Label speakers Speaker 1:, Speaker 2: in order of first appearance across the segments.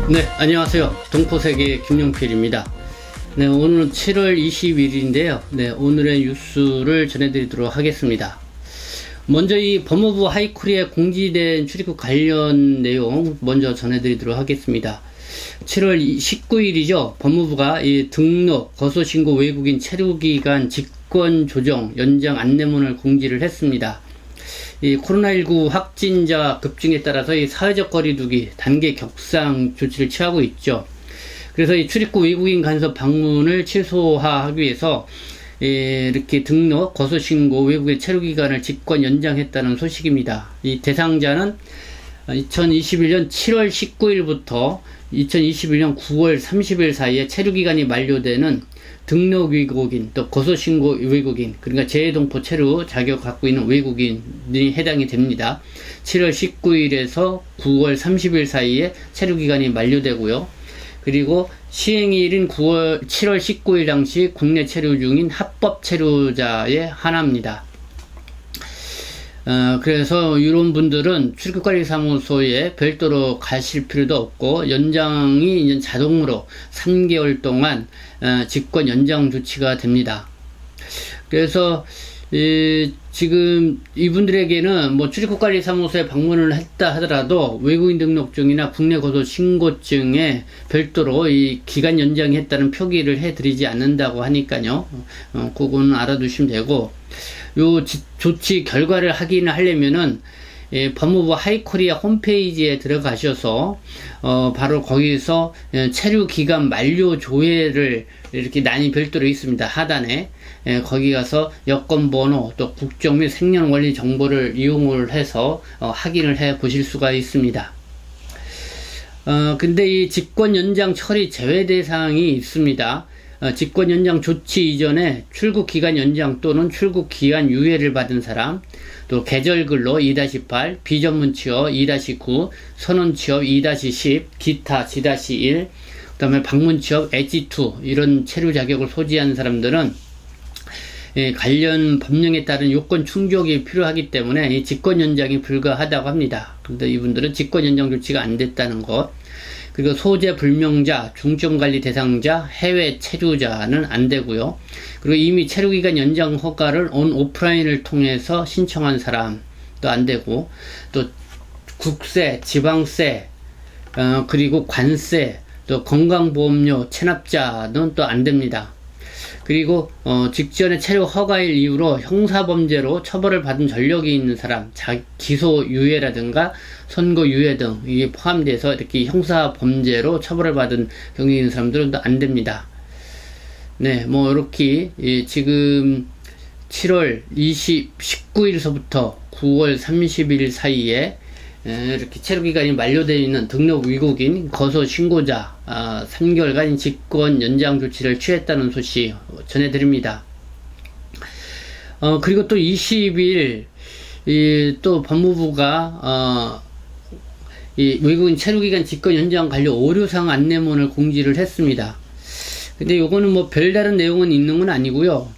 Speaker 1: 네, 안녕하세요. 동포세계 김용필입니다. 네, 오늘은 7월 20일인데요. 네, 오늘의 뉴스를 전해드리도록 하겠습니다. 먼저 이 법무부 하이코리에 공지된 출입국 관련 내용 먼저 전해드리도록 하겠습니다. 7월 19일이죠. 법무부가 이 등록, 거소신고 외국인 체류기간 직권 조정 연장 안내문을 공지를 했습니다. 이 코로나19 확진자 급증에 따라서 이 사회적 거리두기 단계 격상 조치를 취하고 있죠. 그래서 이 출입국 외국인 간섭 방문을 최소화하기 위해서 이렇게 등록, 거소신고 외국인 체류기간을 직권 연장했다는 소식입니다. 이 대상자는 2021년 7월 19일부터 2021년 9월 30일 사이에 체류기간이 만료되는 등록 외국인, 또 거소신고 외국인, 그러니까 재외동포 체류 자격 갖고 있는 외국인이 해당이 됩니다. 7월 19일에서 9월 30일 사이에 체류기간이 만료되고요. 그리고 시행일인 7월 19일 당시 국내 체류 중인 합법 체류자에 한합니다. 그래서 이런 분들은 출국관리사무소에 별도로 가실 필요도 없고 연장이 이제 자동으로 3개월 동안 직권 연장 조치가 됩니다. 그래서 지금 이분들에게는 뭐 출입국관리사무소에 방문을 했다 하더라도 외국인 등록증이나 국내 거소 신고증에 별도로 이 기간 연장이 했다는 표기를 해드리지 않는다고 하니까요. 그거는 알아두시면 되고, 요 조치 결과를 확인을 하려면은 법무부 하이코리아 홈페이지에 들어가셔서 바로 거기서 체류 기간 만료 조회를 이렇게 난이 별도로 있습니다. 하단에 거기 가서 여권 번호 또 국적 및 생년월일 정보를 이용을 해서 확인을 해 보실 수가 있습니다. 근데 이 직권 연장 처리 제외 대상이 있습니다. 직권 연장 조치 이전에 출국 기간 연장 또는 출국 기한 유예를 받은 사람, 또 계절근로 2-8, 비전문 취업 2-9, 선언 취업 2-10, 기타 G-1, 그 다음에 방문 취업 H2 이런 체류 자격을 소지한 사람들은 관련 법령에 따른 요건 충족이 필요하기 때문에 이 직권 연장이 불가하다고 합니다. 근데 이분들은 직권 연장 조치가 안 됐다는 것, 그리고 소재 불명자, 중점관리 대상자, 해외 체류자는 안 되고요. 그리고 이미 체류기간 연장 허가를 오프라인을 통해서 신청한 사람도 안 되고, 또 국세, 지방세, 그리고 관세, 또 건강보험료 체납자는 또 안 됩니다. 그리고 직전에 체류 허가일 이후로 형사범죄로 처벌을 받은 전력이 있는 사람, 기소유예라든가 선고유예 등 이게 포함돼서 이렇게 형사범죄로 처벌을 받은 경력이 있는 사람들은 또 안 됩니다. 네, 뭐 이렇게 지금 7월 19일서부터 9월 30일 사이에 이렇게 체류기간이 만료되어 있는 등록 외국인 거소 신고자 3개월간 직권 연장 조치를 취했다는 소식 전해드립니다. 그리고 또 20일 또 법무부가 이 외국인 체류기간 직권 연장 관련 오류상 안내문을 공지를 했습니다. 근데 요거는 뭐 별다른 내용은 있는 건 아니고요.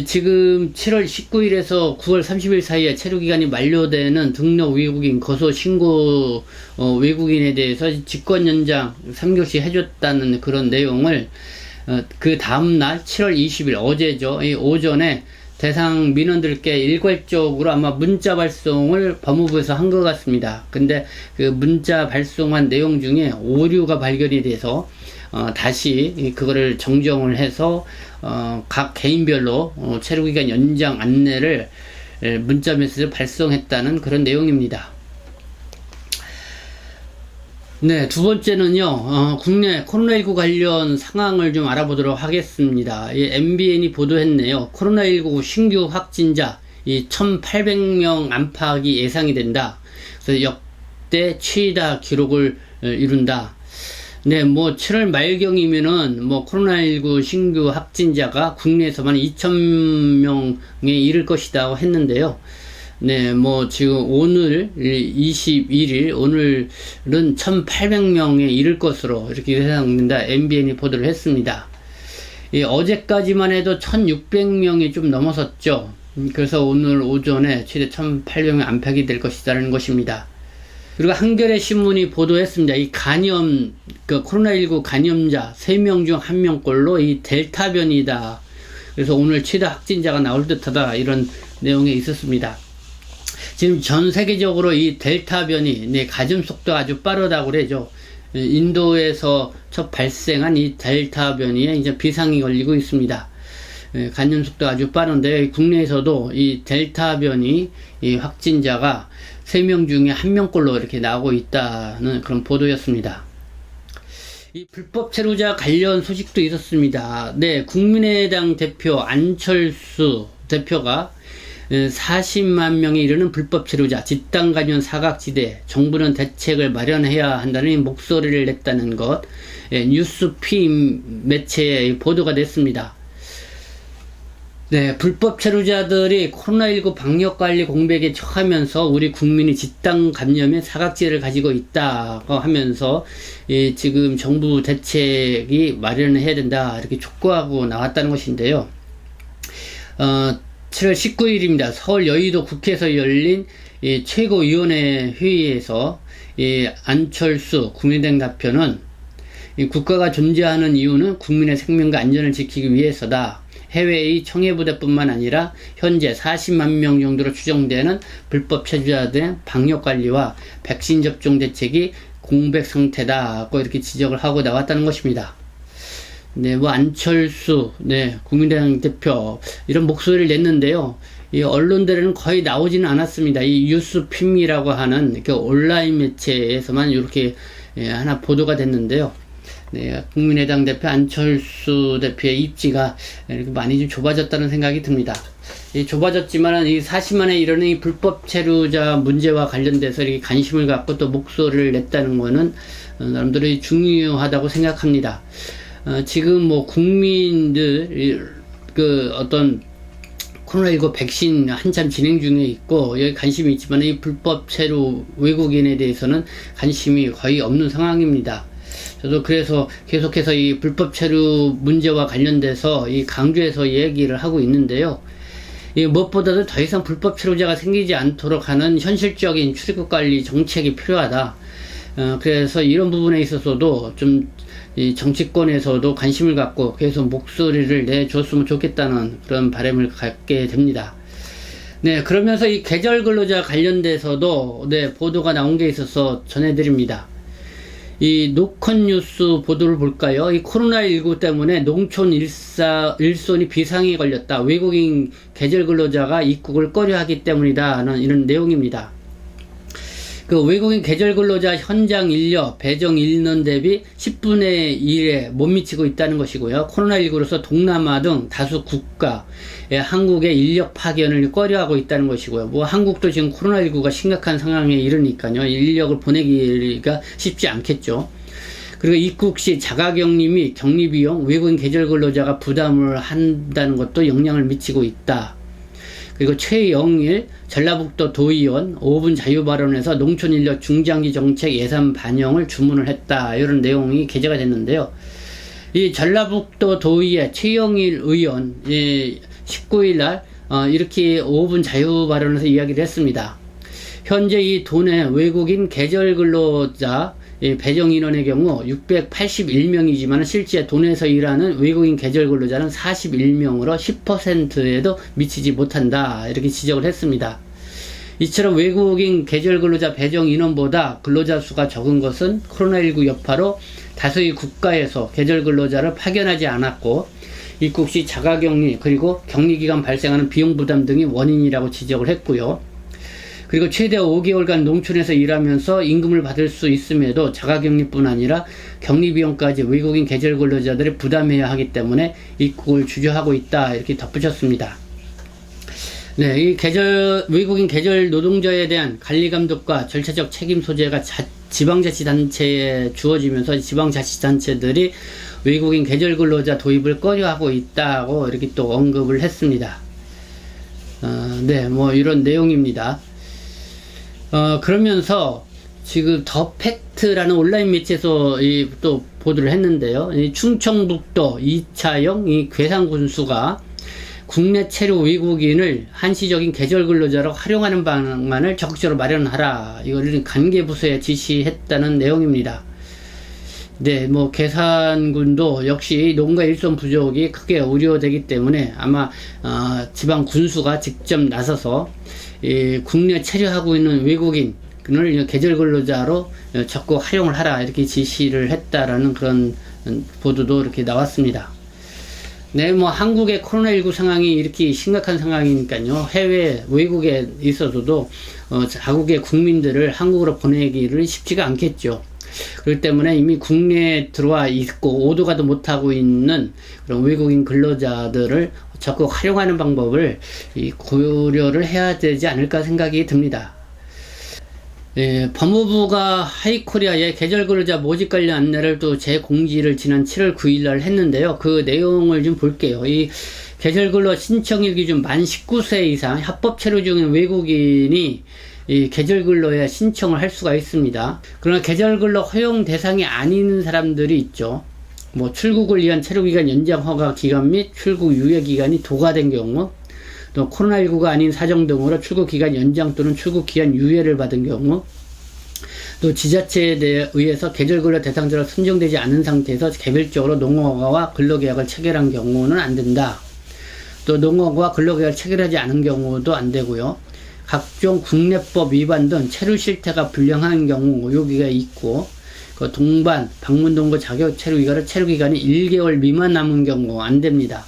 Speaker 1: 지금 7월 19일에서 9월 30일 사이에 체류기간이 만료되는 등록 외국인 거소 신고 외국인에 대해서 직권 연장 3개월씩 해줬다는 그런 내용을 그 다음날 7월 20일 어제죠. 이 오전에 대상 민원들께 일괄적으로 아마 문자 발송을 법무부에서 한 것 같습니다. 근데 그 문자 발송한 내용 중에 오류가 발견이 돼서 다시 그거를 정정을 해서 각 개인별로 체류기간 연장 안내를 문자 메시지를 발송했다는 그런 내용입니다. 네, 두 번째는요, 국내 코로나19 관련 상황을 좀 알아보도록 하겠습니다. MBN이 보도했네요. 코로나19 신규 확진자 1,800명 안팎이 예상이 된다. 그래서 역대 최다 기록을 이룬다. 네, 뭐 7월 말경이면은 뭐 코로나19 신규 확진자가 국내에서만 2,000명에 이를 것이다 했는데요. 네, 뭐 지금 오늘 21일 오늘은 1,800명에 이를 것으로 이렇게 예상된다. MBN이 보도를 했습니다. 어제까지만 해도 1,600명이 좀 넘어섰죠. 그래서 오늘 오전에 최대 1,800명 안팎이 될 것이라는 것입니다. 그리고 한겨레 신문이 보도했습니다. 이 간염, 그 코로나19 간염자 3명 중 1명꼴로 이 델타 변이다. 그래서 오늘 최다 확진자가 나올 듯하다. 이런 내용이 있었습니다. 지금 전 세계적으로 이 델타 변이, 네, 가점 속도가 아주 빠르다고 그러죠. 인도에서 첫 발생한 이 델타 변이에 이제 비상이 걸리고 있습니다. 감염 속도가 아주 빠른데, 국내에서도 이 델타 변이 이 확진자가 3명 중에 1명꼴로 이렇게 나오고 있다는 그런 보도였습니다. 이 불법 체류자 관련 소식도 있었습니다. 네, 국민의당 대표 안철수 대표가 40만 명에 이르는 불법 체류자, 집단 감염 사각지대, 정부는 대책을 마련해야 한다는 목소리를 냈다는 것, 뉴스피 매체에 보도가 됐습니다. 네, 불법 체류자들이 코로나19 방역관리 공백에 처하면서 우리 국민이 집단 감염의 사각지대를 가지고 있다고 하면서 지금 정부 대책이 마련해야 된다 이렇게 촉구하고 나왔다는 것인데요. 7월 19일입니다. 서울 여의도 국회에서 열린 최고위원회 회의에서 안철수 국민의당 대표는 국가가 존재하는 이유는 국민의 생명과 안전을 지키기 위해서다. 해외의 청해부대뿐만 아니라 현재 40만 명 정도로 추정되는 불법 체류자들의 방역관리와 백신 접종 대책이 공백 상태다고 이렇게 지적을 하고 나왔다는 것입니다. 네, 뭐 안철수, 네, 국민의당 대표 이런 목소리를 냈는데요. 이 언론들은 거의 나오지는 않았습니다. 이 뉴스핌이라고 하는 그 온라인 매체에서만 이렇게 하나 보도가 됐는데요. 네, 국민의당 대표 안철수 대표의 입지가 이렇게 많이 좀 좁아졌다는 생각이 듭니다. 좁아졌지만은 이 40만에 이르는 이 불법 체류자 문제와 관련돼서 이렇게 관심을 갖고 또 목소리를 냈다는 거는 나름대로 중요하다고 생각합니다. 지금 뭐 국민들 그 어떤 코로나19 백신 한참 진행 중에 있고 여기 관심이 있지만 이 불법 체류 외국인에 대해서는 관심이 거의 없는 상황입니다. 저도 그래서 계속해서 이 불법 체류 문제와 관련돼서 이 강조해서 얘기를 하고 있는데요. 무엇보다도 더 이상 불법 체류자가 생기지 않도록 하는 현실적인 출입국 관리 정책이 필요하다. 그래서 이런 부분에 있어서도 좀 이 정치권에서도 관심을 갖고 계속 목소리를 내줬으면 좋겠다는 그런 바람을 갖게 됩니다. 네, 그러면서 이 계절 근로자 관련돼서도 네, 보도가 나온 게 있어서 전해드립니다. 이 노컷 뉴스 보도를 볼까요? 이 코로나19 때문에 농촌 일손이 비상이 걸렸다. 외국인 계절 근로자가 입국을 꺼려하기 때문이다는 이런 내용입니다. 그 외국인 계절 근로자 현장 인력 배정 인원 대비 10분의 1에 못 미치고 있다는 것이고요. 코로나19로서 동남아 등 다수 국가에 한국의 인력 파견을 꺼려하고 있다는 것이고요. 뭐 한국도 지금 코로나19가 심각한 상황에 이르니까요. 인력을 보내기가 쉽지 않겠죠. 그리고 입국 시 자가격리 및 격리 비용 외국인 계절 근로자가 부담을 한다는 것도 영향을 미치고 있다. 그리고 최영일 전라북도 도의원 5분 자유발언에서 농촌인력 중장기 정책 예산 반영을 주문을 했다. 이런 내용이 게재가 됐는데요. 이 전라북도 도의회 최영일 의원 19일 날 이렇게 5분 자유발언에서 이야기를 했습니다. 현재 이 도내 외국인 계절 근로자 배정 인원의 경우 681명이지만 실제 도내에서 일하는 외국인 계절 근로자는 41명으로 10%에도 미치지 못한다. 이렇게 지적을 했습니다. 이처럼 외국인 계절 근로자 배정 인원보다 근로자 수가 적은 것은 코로나19 여파로 다수의 국가에서 계절 근로자를 파견하지 않았고 입국 시 자가격리 그리고 격리기간 발생하는 비용 부담 등이 원인이라고 지적을 했고요. 그리고 최대 5개월간 농촌에서 일하면서 임금을 받을 수 있음에도 자가격리뿐 아니라 격리비용까지 외국인 계절 근로자들이 부담해야 하기 때문에 입국을 주저하고 있다. 이렇게 덧붙였습니다. 네, 이 외국인 계절 노동자에 대한 관리 감독과 절차적 책임 소재가 지방자치단체에 주어지면서 지방자치단체들이 외국인 계절 근로자 도입을 꺼려하고 있다고 이렇게 또 언급을 했습니다. 네, 뭐 이런 내용입니다. 그러면서 지금 더 팩트라는 온라인 매체에서 또 보도를 했는데요. 이 충청북도 이차영 이 괴산군수가 국내 체류 외국인을 한시적인 계절 근로자로 활용하는 방안을 적극적으로 마련하라. 이걸 관계부서에 지시했다는 내용입니다. 네, 뭐 계산군도 역시 농가 일손 부족이 크게 우려되기 때문에 아마 지방 군수가 직접 나서서 국내 체류하고 있는 외국인을 계절 근로자로 적극 활용을 하라 이렇게 지시를 했다라는 그런 보도도 이렇게 나왔습니다. 네, 뭐 한국의 코로나19 상황이 이렇게 심각한 상황이니까요. 해외 외국에 있어서도 자국의 국민들을 한국으로 보내기를 쉽지가 않겠죠. 그렇기 때문에 이미 국내에 들어와 있고 오도 가도 못하고 있는 그런 외국인 근로자들을 적극 활용하는 방법을 고려를 해야 되지 않을까 생각이 듭니다. 예, 법무부가 하이코리아에 계절 근로자 모집 관련 안내를 또 재공지를 지난 7월 9일 날 했는데요. 그 내용을 좀 볼게요. 이 계절 근로 신청일 기준 만 19세 이상 합법 체류 중인 외국인이 이 계절 근로에 신청을 할 수가 있습니다. 그러나 계절 근로 허용 대상이 아닌 사람들이 있죠. 뭐 출국을 위한 체류 기간 연장 허가 기간 및 출국 유예 기간이 도과된 경우, 또 코로나19가 아닌 사정 등으로 출국 기간 연장 또는 출국 기간 유예를 받은 경우, 또 지자체에 의해서 계절 근로 대상자로 선정되지 않은 상태에서 개별적으로 농어과와 근로계약을 체결한 경우는 안 된다. 또 농어과 근로계약을 체결하지 않은 경우도 안 되고요. 각종 국내법 위반 등 체류 실태가 불량한 경우 여기가 있고, 그 동반, 방문 동거 자격 체류 기간을 체류 기간이 1개월 미만 남은 경우 안 됩니다.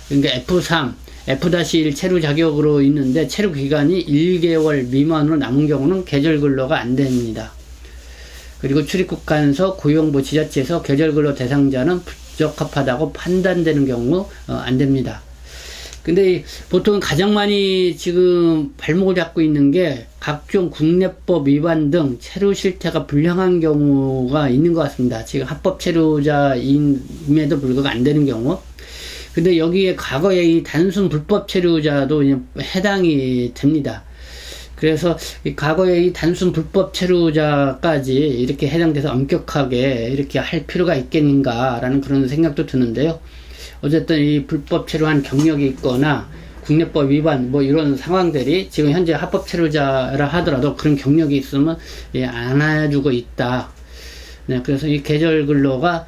Speaker 1: 그러니까 F3, F-1 체류 자격으로 있는데 체류 기간이 1개월 미만으로 남은 경우는 계절 근로가 안 됩니다. 그리고 출입국 간서 고용부 지자체에서 계절 근로 대상자는 부적합하다고 판단되는 경우 안 됩니다. 근데 보통 가장 많이 지금 발목을 잡고 있는 게 각종 국내법 위반 등 체류 실태가 불량한 경우가 있는 것 같습니다. 지금 합법 체류자임에도 불구하고 안 되는 경우. 근데 여기에 과거에 이 단순 불법 체류자도 해당이 됩니다. 그래서 이 과거에 이 단순 불법 체류자까지 이렇게 해당돼서 엄격하게 이렇게 할 필요가 있겠는가라는 그런 생각도 드는데요. 어쨌든 이 불법 체류한 경력이 있거나 국내법 위반 뭐 이런 상황들이 지금 현재 합법 체류자라 하더라도 그런 경력이 있으면 안아주고 있다. 네, 그래서 이 계절 근로가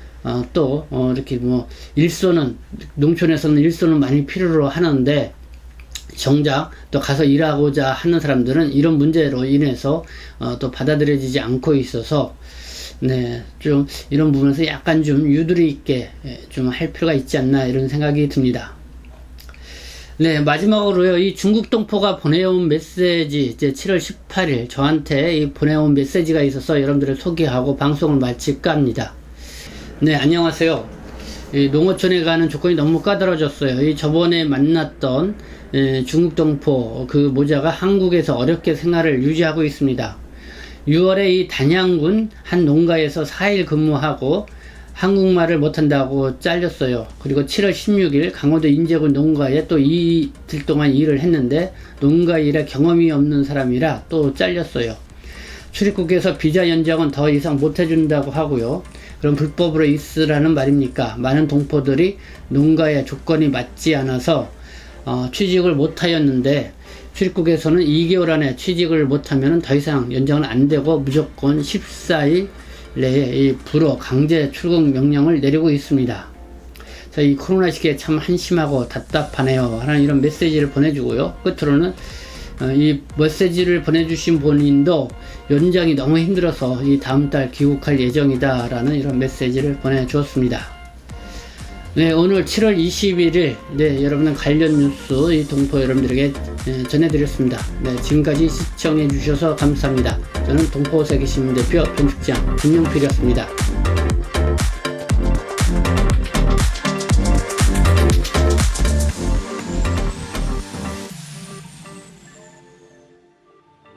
Speaker 1: 이렇게 뭐 일손은 농촌에서는 일손은 많이 필요로 하는데 정작 또 가서 일하고자 하는 사람들은 이런 문제로 인해서 또 받아들여지지 않고 있어서 네, 좀 이런 부분에서 약간 좀 유두리 있게 좀 할 필요가 있지 않나 이런 생각이 듭니다. 네, 마지막으로요, 이 중국 동포가 보내온 메시지, 이제 7월 18일 저한테 보내온 메시지가 있어서 여러분들을 소개하고 방송을 마칠까 합니다. 네, 안녕하세요. 이 농어촌에 가는 조건이 너무 까다로워졌어요. 이 저번에 만났던 중국 동포 그 모자가 한국에서 어렵게 생활을 유지하고 있습니다. 6월에 이 단양군 한 농가에서 4일 근무하고 한국말을 못한다고 잘렸어요. 그리고 7월 16일 강원도 인제군 농가에 또 이틀 동안 일을 했는데 농가 일에 경험이 없는 사람이라 또 잘렸어요. 출입국에서 비자 연장은 더 이상 못 해준다고 하고요. 그럼 불법으로 있으라는 말입니까? 많은 동포들이 농가의 조건이 맞지 않아서 취직을 못하였는데 출입국에서는 2개월 안에 취직을 못하면 더 이상 연장은 안 되고 무조건 14일 내에 이 불어 강제 출국 명령을 내리고 있습니다. 자, 이 코로나 시기에 참 한심하고 답답하네요 하는 이런 메시지를 보내주고요. 끝으로는 이 메시지를 보내주신 본인도 연장이 너무 힘들어서 이 다음 달 귀국할 예정이다 라는 이런 메시지를 보내주었습니다. 네, 오늘 7월 21일 네, 여러분은 관련 뉴스 이 동포 여러분들에게 전해드렸습니다. 네, 지금까지 시청해 주셔서 감사합니다. 저는 동포세계신문 대표 편집장 김용필이었습니다.